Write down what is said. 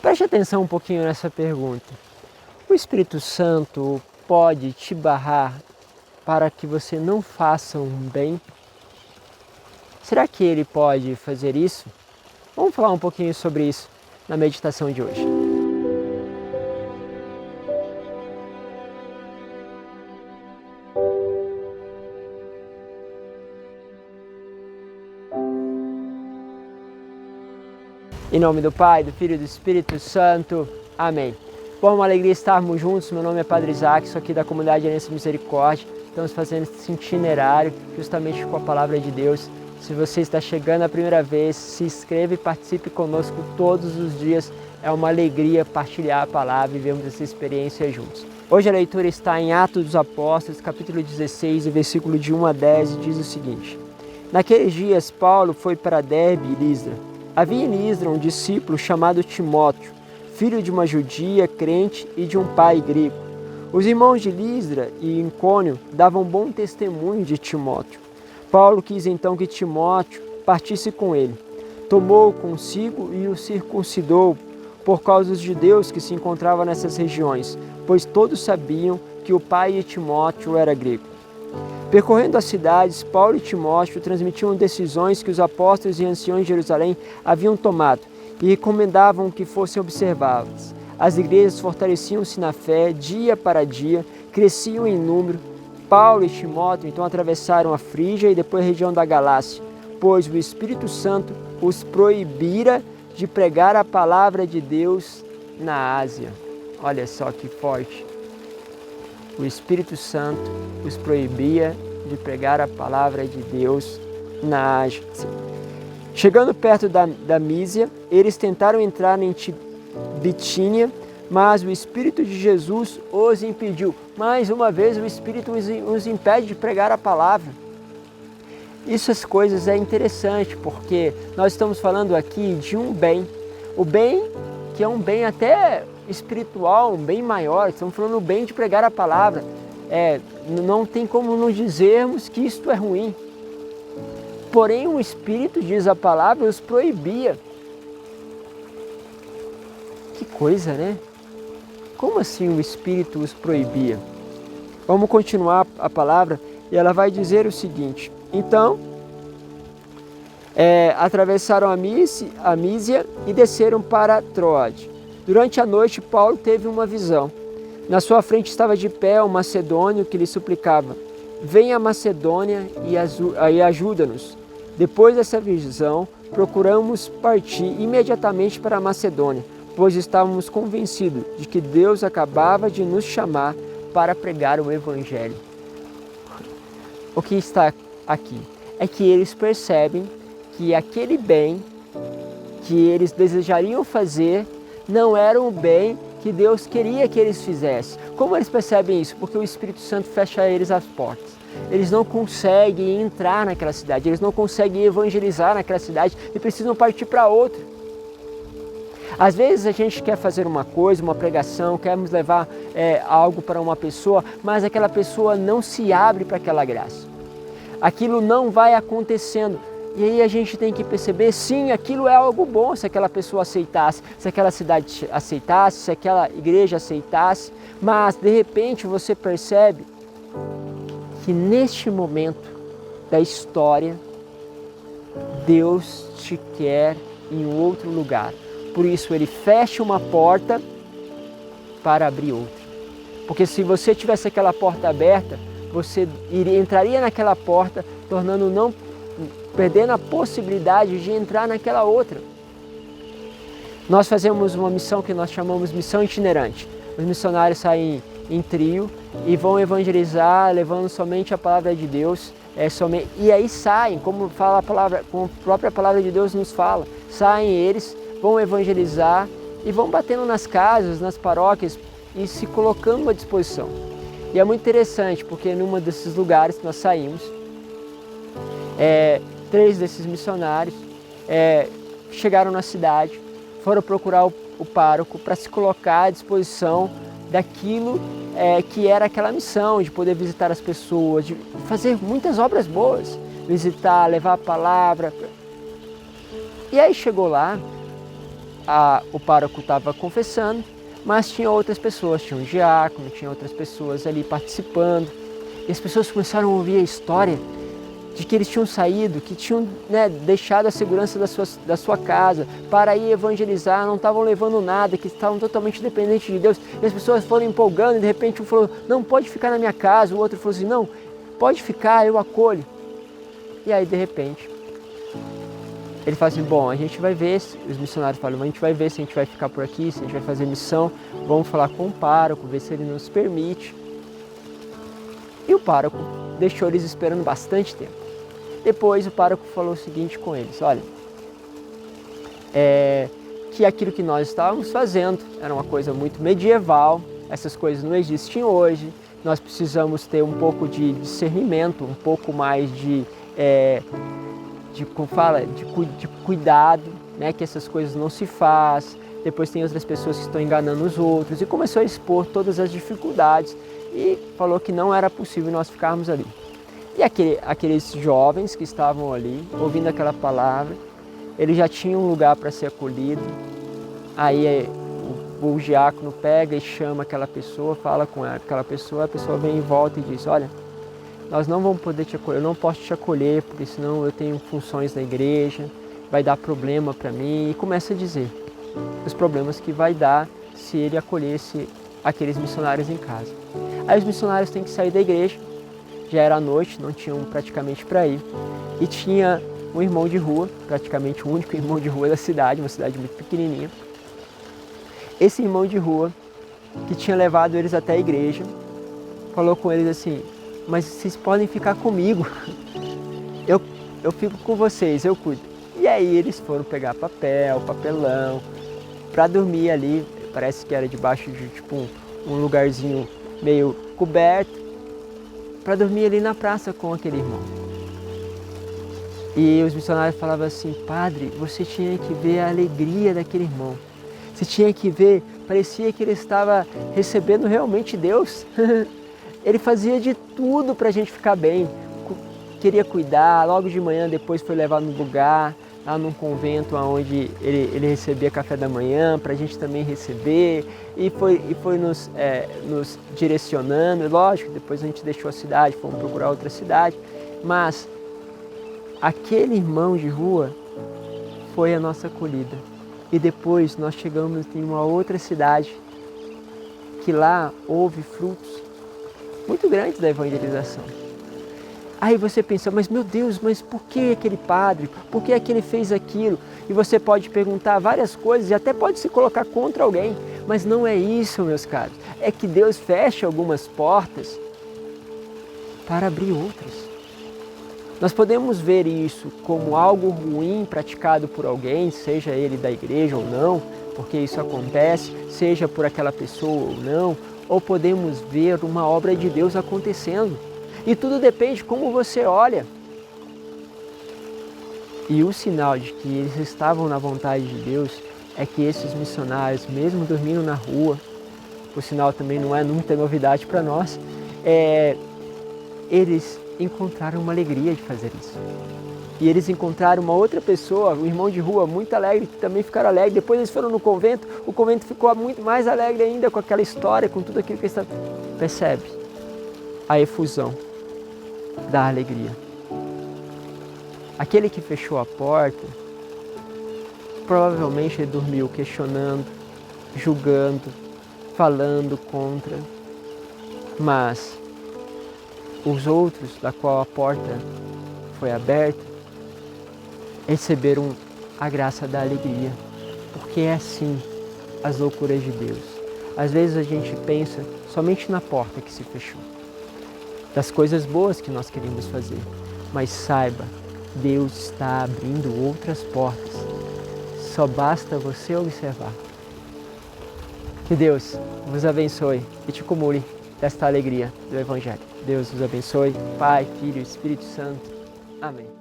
Preste atenção um pouquinho nessa pergunta. O Espírito Santo pode te barrar para que você não faça um bem? Será que ele pode fazer isso? Vamos falar um pouquinho sobre isso na meditação de hoje. Em nome do Pai, do Filho e do Espírito Santo. Amém. Bom, uma alegria estarmos juntos. Meu nome é Padre Isaac, sou aqui da comunidade Aliança Misericórdia. Estamos fazendo esse itinerário justamente com a Palavra de Deus. Se você está chegando a primeira vez, se inscreva e participe conosco todos os dias. É uma alegria partilhar a Palavra e vermos essa experiência juntos. Hoje a leitura está em Atos dos Apóstolos, capítulo 16, versículo de 1 a 10, e diz o seguinte: Naqueles dias, Paulo foi para Derbe e Listra. Havia em Listra um discípulo chamado Timóteo, filho de uma judia crente e de um pai grego. Os irmãos de Listra e Icônio davam bom testemunho de Timóteo. Paulo quis então que Timóteo partisse com ele. Tomou-o consigo e o circuncidou por causa dos judeus que se encontravam nessas regiões, pois todos sabiam que o pai de Timóteo era grego. Percorrendo as cidades, Paulo e Timóteo transmitiam decisões que os apóstolos e anciões de Jerusalém haviam tomado e recomendavam que fossem observadas. As igrejas fortaleciam-se na fé dia para dia, cresciam em número. Paulo e Timóteo então atravessaram a Frígia e depois a região da Galácia, pois o Espírito Santo os proibira de pregar a palavra de Deus na Ásia. Olha só que forte! O Espírito Santo os proibia de pregar a palavra de Deus na Ásia. Chegando perto da Mísia, eles tentaram entrar em Bitínia, mas o Espírito de Jesus os impediu. Mais uma vez o Espírito os impede de pregar a palavra. Essas coisas é interessante, porque nós estamos falando aqui de um bem. O bem que é um bem até espiritual, um bem maior. Estamos falando do bem de pregar a palavra. Não tem como não dizermos que isto é ruim. Porém, o Espírito, diz a palavra, os proibia. Que coisa, né? Como assim o Espírito os proibia? Vamos continuar a palavra e ela vai dizer o seguinte: Então, atravessaram a Mísia e desceram para Troade. Durante a noite, Paulo teve uma visão. Na sua frente estava de pé um macedônio que lhe suplicava: Venha a Macedônia e ajuda-nos. Depois dessa visão, procuramos partir imediatamente para a Macedônia, pois estávamos convencidos de que Deus acabava de nos chamar para pregar o Evangelho. O que está aqui é que eles percebem que aquele bem que eles desejariam fazer não era um bem que Deus queria que eles fizessem. Como eles percebem isso? Porque o Espírito Santo fecha a eles as portas. Eles não conseguem entrar naquela cidade, eles não conseguem evangelizar naquela cidade e precisam partir para outra. Às vezes a gente quer fazer uma coisa, uma pregação, queremos levar algo para uma pessoa, mas aquela pessoa não se abre para aquela graça. Aquilo não vai acontecendo. E aí a gente tem que perceber, sim, aquilo é algo bom se aquela pessoa aceitasse, se aquela cidade aceitasse, se aquela igreja aceitasse, mas de repente você percebe que neste momento da história, Deus te quer em outro lugar. Por isso ele fecha uma porta para abrir outra. Porque se você tivesse aquela porta aberta, você entraria naquela porta, perdendo a possibilidade de entrar naquela outra. Nós fazemos uma missão que nós chamamos missão itinerante. Os missionários saem em trio e vão evangelizar, levando somente a palavra de Deus. E aí saem, como a própria palavra de Deus nos fala, saem eles, vão evangelizar e vão batendo nas casas, nas paróquias e se colocando à disposição. E é muito interessante, porque num desses lugares que nós saímos, 3 desses missionários chegaram na cidade, foram procurar o pároco para se colocar à disposição daquilo que era aquela missão, de poder visitar as pessoas, de fazer muitas obras boas, visitar, levar a palavra. E aí chegou lá o pároco estava confessando, mas tinha outras pessoas, tinha um diácono, tinha outras pessoas ali participando. E as pessoas começaram a ouvir a história de que eles tinham saído, que tinham, né, deixado a segurança da sua casa para ir evangelizar, não estavam levando nada, que estavam totalmente dependentes de Deus. E as pessoas foram empolgando e de repente um falou, não, pode ficar na minha casa. O outro falou assim, não, pode ficar, eu acolho. E aí de repente, ele fala assim, bom, a gente vai ver, os missionários falam, a gente vai ver se a gente vai ficar por aqui, se a gente vai fazer missão, vamos falar com o pároco, ver se ele nos permite. E o pároco deixou eles esperando bastante tempo. Depois o pároco falou o seguinte com eles, olha, que aquilo que nós estávamos fazendo era uma coisa muito medieval, essas coisas não existem hoje, nós precisamos ter um pouco de discernimento, um pouco mais de cuidado, né, que essas coisas não se faz. Depois tem outras pessoas que estão enganando os outros, e começou a expor todas as dificuldades e falou que não era possível nós ficarmos ali. E aqueles jovens que estavam ali, ouvindo aquela palavra, eles já tinham um lugar para ser acolhido. Aí o diácono pega e chama aquela pessoa, fala com aquela pessoa, a pessoa vem em volta e diz, olha, nós não vamos poder te acolher, eu não posso te acolher, porque senão eu tenho funções na igreja, vai dar problema para mim. E começa a dizer os problemas que vai dar se ele acolhesse aqueles missionários em casa. Aí os missionários têm que sair da igreja, já era noite, não tinham praticamente para ir, e tinha um irmão de rua, praticamente o único irmão de rua da cidade, uma cidade muito pequenininha. Esse irmão de rua, que tinha levado eles até a igreja, falou com eles assim, mas vocês podem ficar comigo, eu fico com vocês, eu cuido. E aí eles foram pegar papelão, para dormir ali, parece que era debaixo de tipo um lugarzinho meio coberto, para dormir ali na praça com aquele irmão. E os missionários falavam assim, padre, você tinha que ver a alegria daquele irmão. Você tinha que ver, parecia que ele estava recebendo realmente Deus. Ele fazia de tudo para a gente ficar bem, queria cuidar, logo de manhã depois foi levado no lugar, lá num convento onde ele recebia café da manhã, para a gente também receber, e foi nos direcionando. E lógico, depois a gente deixou a cidade, fomos procurar outra cidade, mas aquele irmão de rua foi a nossa acolhida. E depois nós chegamos em uma outra cidade, que lá houve frutos muito grandes da evangelização. Aí você pensa, mas meu Deus, mas por que aquele padre? Por que ele fez aquilo? E você pode perguntar várias coisas e até pode se colocar contra alguém. Mas não é isso, meus caros. É que Deus fecha algumas portas para abrir outras. Nós podemos ver isso como algo ruim praticado por alguém, seja ele da igreja ou não, porque isso acontece, seja por aquela pessoa ou não, ou podemos ver uma obra de Deus acontecendo. E tudo depende de como você olha. E o sinal de que eles estavam na vontade de Deus é que esses missionários, mesmo dormindo na rua, o sinal também não é muita novidade para nós, eles encontraram uma alegria de fazer isso. E eles encontraram uma outra pessoa, um irmão de rua muito alegre, que também ficaram alegres. Depois eles foram no convento, o convento ficou muito mais alegre ainda com aquela história, com tudo aquilo que eles estavam... Percebe a efusão da alegria. Aquele que fechou a porta, provavelmente ele dormiu questionando, julgando, falando contra, mas os outros, da qual a porta foi aberta, receberam a graça da alegria, porque é assim as loucuras de Deus. Às vezes a gente pensa somente na porta que se fechou, das coisas boas que nós queremos fazer, mas saiba, Deus está abrindo outras portas, só basta você observar. Que Deus vos abençoe e te acumule desta alegria do Evangelho. Deus vos abençoe, Pai, Filho e Espírito Santo. Amém.